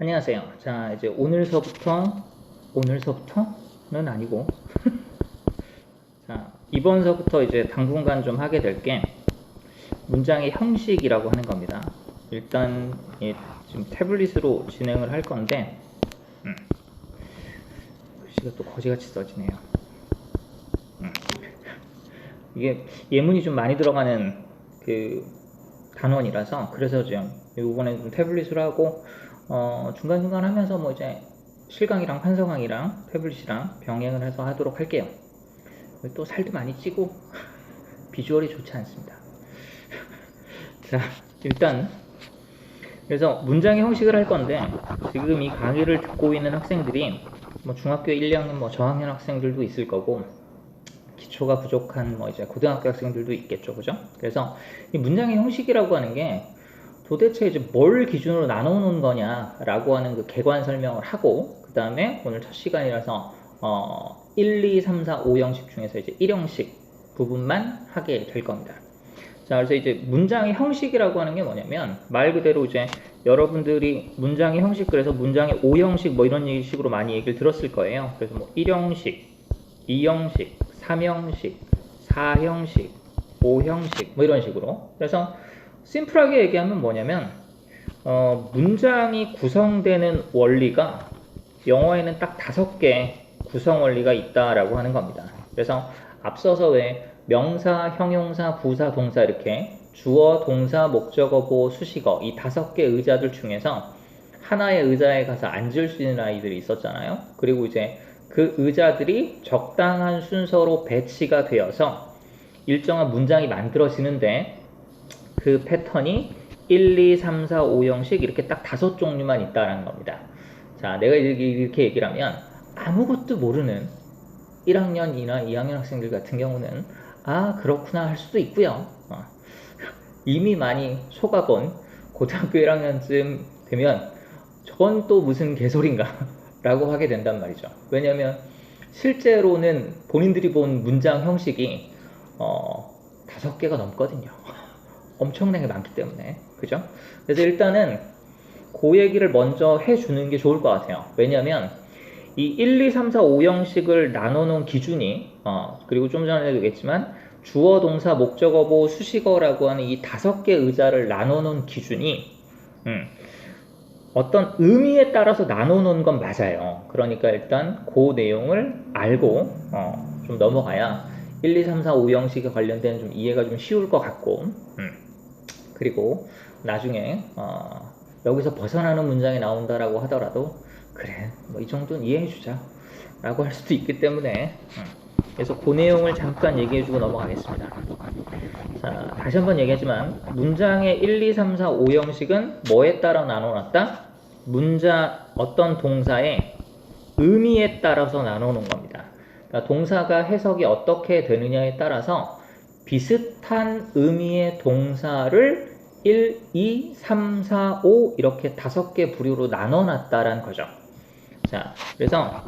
안녕하세요. 자, 이제 오늘서부터는 아니고, 자, 이번서부터 이제 당분간 좀 하게 될 게 문장의 형식이라고 하는 겁니다. 일단, 지금 태블릿으로 진행을 할 건데, 글씨가 또 거지같이 써지네요. 이게 예문이 좀 많이 들어가는 그 단원이라서, 그래서 좀 이번에 좀 태블릿으로 하고, 중간중간 하면서 뭐 이제 실강이랑 환성강이랑 태블릿이랑 병행을 해서 하도록 할게요. 또 살도 많이 찌고 비주얼이 좋지 않습니다. 자, 일단 그래서 문장의 형식을 할 건데, 지금 이 강의를 듣고 있는 학생들이 뭐 중학교 1, 2학년 뭐 저학년 학생들도 있을 거고, 기초가 부족한 뭐 이제 고등학교 학생들도 있겠죠, 그죠? 그래서 이 문장의 형식이라고 하는 게 도대체 이제 뭘 기준으로 나눠놓은 거냐라고 하는 그 개관 설명을 하고, 그 다음에 오늘 첫 시간이라서 1, 2, 3, 4, 5 형식 중에서 이제 1형식 부분만 하게 될 겁니다. 자, 그래서 이제 문장의 형식이라고 하는 게 뭐냐면, 말 그대로 이제 여러분들이 문장의 형식, 그래서 문장의 5형식 뭐 이런 식으로 많이 얘기를 들었을 거예요. 그래서 뭐 1형식, 2형식, 3형식, 4형식, 5형식 뭐 이런 식으로. 그래서 심플하게 얘기하면 뭐냐면, 문장이 구성되는 원리가 영어에는 딱 5개 구성 원리가 있다라고 하는 겁니다. 그래서 앞서서 왜 명사, 형용사, 부사, 동사 이렇게 주어, 동사, 목적어, 보어, 수식어 이 5개 의자들 중에서 하나의 의자에 가서 앉을 수 있는 아이들이 있었잖아요. 그리고 이제 그 의자들이 적당한 순서로 배치가 되어서 일정한 문장이 만들어지는데, 그 패턴이 1, 2, 3, 4, 5형식 이렇게 딱 5종류만 있다라는 겁니다. 자, 내가 이렇게 얘기를 하면 아무것도 모르는 1학년이나 2학년 학생들 같은 경우는 아, 그렇구나 할 수도 있고요. 이미 많이 속아본 고등학교 1학년쯤 되면 저건 또 무슨 개소리인가 라고 하게 된단 말이죠. 왜냐면 실제로는 본인들이 본 문장 형식이 5개가 넘거든요. 엄청나게 많기 때문에, 그죠? 그래서 일단은 그 얘기를 먼저 해주는 게 좋을 것 같아요. 왜냐면 이 1, 2, 3, 4, 5형식을 나눠놓은 기준이 그리고 좀 전에도 얘기했지만 주어, 동사, 목적어, 보어, 수식어라고 하는 이 5개 의자를 나눠놓은 기준이 어떤 의미에 따라서 나눠놓은 건 맞아요. 그러니까 일단 그 내용을 알고 좀 넘어가야 1, 2, 3, 4, 5형식에 관련된 좀 이해가 좀 쉬울 것 같고, 그리고 나중에 여기서 벗어나는 문장이 나온다라고 하더라도 그래 뭐 이 정도는 이해해주자 라고 할 수도 있기 때문에, 그래서 그 내용을 잠깐 얘기해주고 넘어가겠습니다. 자, 다시 한번 얘기하지만 문장의 1, 2, 3, 4, 5형식은 뭐에 따라 나눠놨다? 문장 어떤 동사의 의미에 따라서 나눠놓은 겁니다. 그러니까 동사가 해석이 어떻게 되느냐에 따라서 비슷한 의미의 동사를 1, 2, 3, 4, 5 이렇게 5개 부류로 나눠놨다라는 거죠. 자, 그래서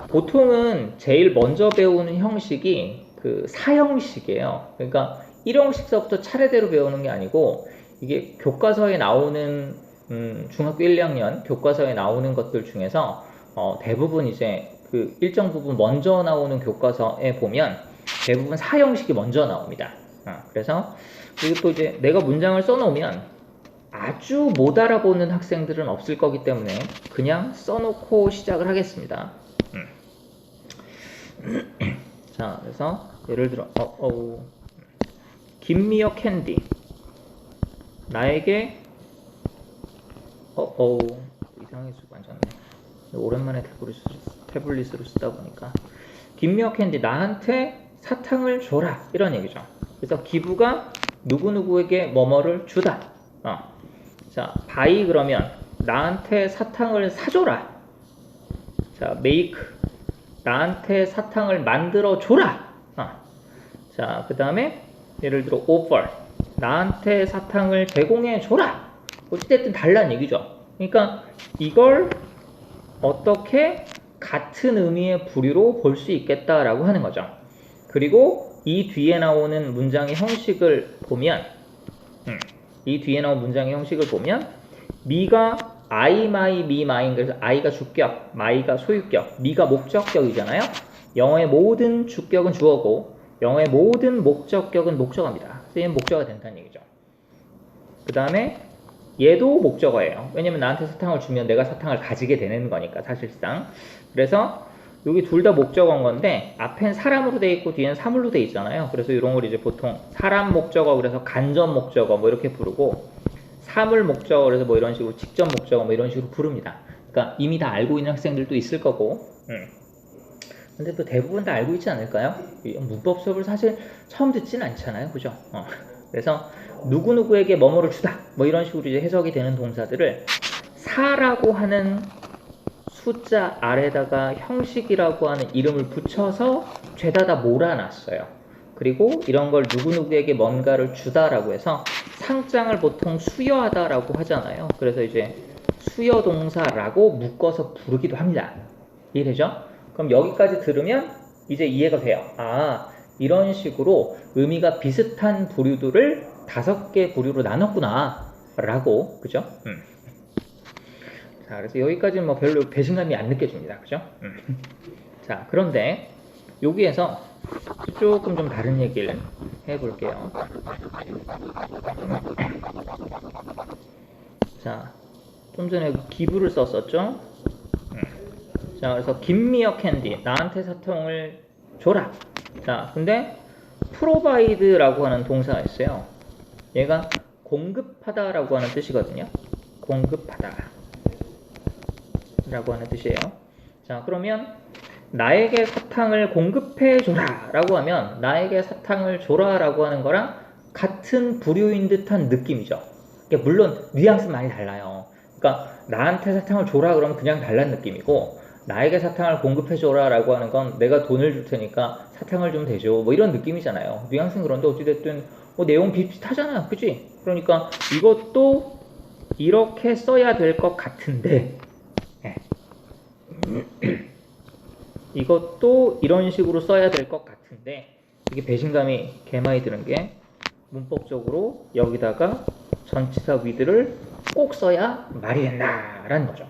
보통은 제일 먼저 배우는 형식이 그 4형식이에요. 그러니까 1형식서부터 차례대로 배우는 게 아니고, 이게 교과서에 나오는 중학교 1, 2학년 교과서에 나오는 것들 중에서 대부분 이제 그 일정 부분 먼저 나오는 교과서에 보면 대부분 4형식이 먼저 나옵니다. 그래서 그리고 또 이제 내가 문장을 써놓으면 아주 못 알아보는 학생들은 없을 거기 때문에 그냥 써놓고 시작을 하겠습니다. 자, 그래서 예를 들어 Give me a candy. 나에게 이상하게 쓰고 앉았네. 오랜만에 태블릿으로 쓰다 보니까 Give me a candy. 나한테 사탕을 줘라 이런 얘기죠. 그래서 give가 누구누구에게 뭐뭐를 주다. 자, buy 그러면 나한테 사탕을 사줘라. 자, make 나한테 사탕을 만들어 줘라. 자, 그 다음에 예를 들어 offer 나한테 사탕을 제공해 줘라. 어찌됐든 달라는 얘기죠. 그러니까 이걸 어떻게 같은 의미의 부류로 볼 수 있겠다라고 하는 거죠. 그리고 이 뒤에 나오는 문장의 형식을 보면, 미가 I, my, me, mine. 그래서 I가 주격, my가 소유격, me가 목적격이잖아요. 영어의 모든 주격은 주어고 영어의 모든 목적격은 목적어입니다. 그래서 얘는 목적어가 된다는 얘기죠. 그 다음에 얘도 목적어예요. 왜냐면 나한테 사탕을 주면 내가 사탕을 가지게 되는 거니까 사실상. 그래서 여기 둘 다 목적어인 건데 앞엔 사람으로 돼 있고 뒤엔 사물로 돼 있잖아요. 그래서 이런 걸 이제 보통 사람 목적어 그래서 간접 목적어 뭐 이렇게 부르고 사물 목적어 그래서 뭐 이런 식으로 직접 목적어 뭐 이런 식으로 부릅니다. 그러니까 이미 다 알고 있는 학생들도 있을 거고. 근데 또 대부분 다 알고 있지 않을까요? 문법 수업을 사실 처음 듣진 않잖아요. 그죠? 그래서 누구누구에게 뭐뭐를 주다 뭐 이런 식으로 이제 해석이 되는 동사들을 사라고 하는 숫자 아래다가 형식이라고 하는 이름을 붙여서 죄다다 몰아놨어요. 그리고 이런 걸 누구누구에게 뭔가를 주다라고 해서 상장을 보통 수여하다라고 하잖아요. 그래서 이제 수여동사라고 묶어서 부르기도 합니다. 이해되죠? 그럼 여기까지 들으면 이제 이해가 돼요. 아, 이런 식으로 의미가 비슷한 부류들을 5개 부류로 나눴구나 라고. 그죠? 자, 그래서 여기까지는 뭐 별로 배신감이 안 느껴집니다. 그죠? 자, 그런데 여기에서 조금 좀 다른 얘기를 해볼게요. 자, 좀 전에 기부를 썼었죠? 자, 그래서 김미어 캔디, 나한테 사탕을 줘라. 자, 근데 provide라고 하는 동사가 있어요. 얘가 공급하다라고 하는 뜻이거든요. 공급하다 라고 하는 뜻이에요. 자, 그러면 나에게 사탕을 공급해 줘라 라고 하면 나에게 사탕을 줘라 라고 하는 거랑 같은 부류인 듯한 느낌이죠. 물론 뉘앙스는 많이 달라요. 그러니까 나한테 사탕을 줘라 그러면 그냥 달라는 느낌이고 나에게 사탕을 공급해 줘라 라고 하는 건 내가 돈을 줄 테니까 사탕을 좀 대줘 뭐 이런 느낌이잖아요. 뉘앙스는 그런데 어찌됐든 뭐 내용 비슷하잖아요. 그치? 그러니까 이것도 이렇게 써야 될 것 같은데 이것도 이런 식으로 써야 될 것 같은데 이게 배신감이 개많이 드는 게 문법적으로 여기다가 전치사 with를 꼭 써야 말이 된다라는 거죠.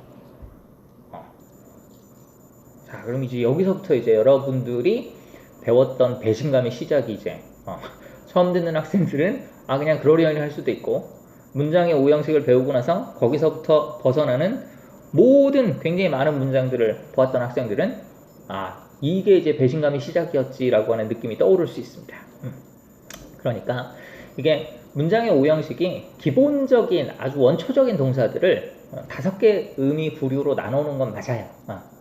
자, 그럼 이제 여기서부터 이제 여러분들이 배웠던 배신감의 시작이 이제 처음 듣는 학생들은 그냥 그러려니 할 수도 있고 문장의 오형식을 배우고 나서 거기서부터 벗어나는 모든 굉장히 많은 문장들을 보았던 학생들은 이게 이제 배신감의 시작이었지라고 하는 느낌이 떠오를 수 있습니다. 그러니까 이게 문장의 오형식이 기본적인 아주 원초적인 동사들을 5개 의미 부류로 나누는 건 맞아요.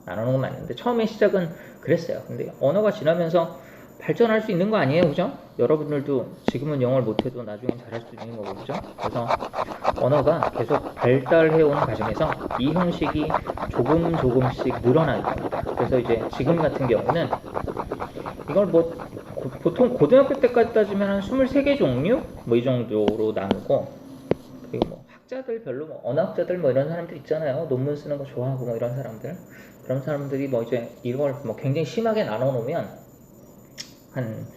나누는 건 맞는데 처음에 시작은 그랬어요. 근데 언어가 지나면서 발전할 수 있는 거 아니에요, 그죠? 여러분들도 지금은 영어를 못해도 나중엔 잘할 수 있는 거고, 그죠? 그래서 언어가 계속 발달해오는 과정에서 이 형식이 조금씩 늘어나는 겁니다. 그래서 이제 지금 같은 경우는 이걸 뭐 보통 고등학교 때까지 따지면 한 23개 종류? 뭐 이 정도로 나누고 그리고 뭐 학자들 별로 뭐 언어학자들 뭐 이런 사람들 있잖아요. 논문 쓰는 거 좋아하고 뭐 이런 사람들. 그런 사람들이 뭐 이제 이걸 뭐 굉장히 심하게 나눠 놓으면 한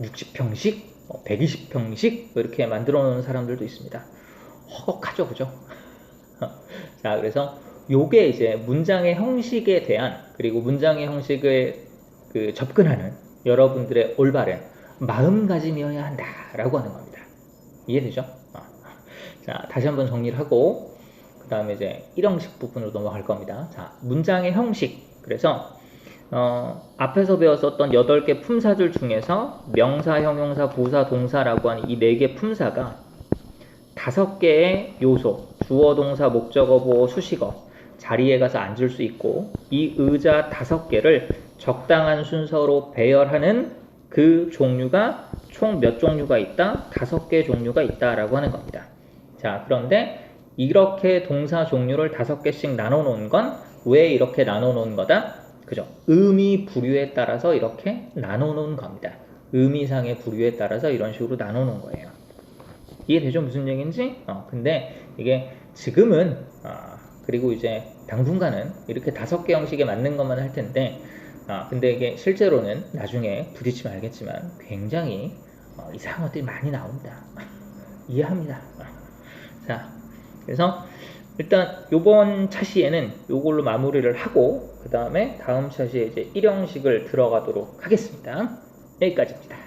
60평씩, 120평씩 이렇게 만들어 놓은 사람들도 있습니다. 허걱하죠, 그죠? 자, 그래서 요게 이제 문장의 형식에 대한 그리고 문장의 형식을 접근하는 여러분들의 올바른 마음가짐이어야 한다라고 하는 겁니다. 이해되죠? 자, 다시 한번 정리를 하고 그 다음에 이제 1형식 부분으로 넘어갈 겁니다. 자, 문장의 형식. 그래서 앞에서 배웠었던 8개 품사들 중에서 명사, 형용사, 부사, 동사라고 하는 이 4개 품사가 5개의 요소, 주어, 동사, 목적어, 보어, 수식어 자리에 가서 앉을 수 있고 이 의자 5개를 적당한 순서로 배열하는 그 종류가 총 몇 종류가 있다? 5개 종류가 있다라고 하는 겁니다. 자, 그런데 이렇게 동사 종류를 5개씩 나눠 놓은 건 왜 이렇게 나눠 놓은 거다? 그죠? 의미 부류에 따라서 이렇게 나눠 놓은 겁니다. 의미상의 부류에 따라서 이런 식으로 나눠 놓은 거예요. 이해되죠? 무슨 얘기인지? 근데 이게 지금은 그리고 이제 당분간은 이렇게 5개 형식에 맞는 것만 할 텐데 근데 이게 실제로는 나중에 부딪히면 알겠지만 굉장히 이상한 것들이 많이 나옵니다. 이해합니다. 자, 그래서 일단 요번 차시에는 요걸로 마무리를 하고 그 다음에 다음 차시에 이제 1형식을 들어가도록 하겠습니다. 여기까지입니다.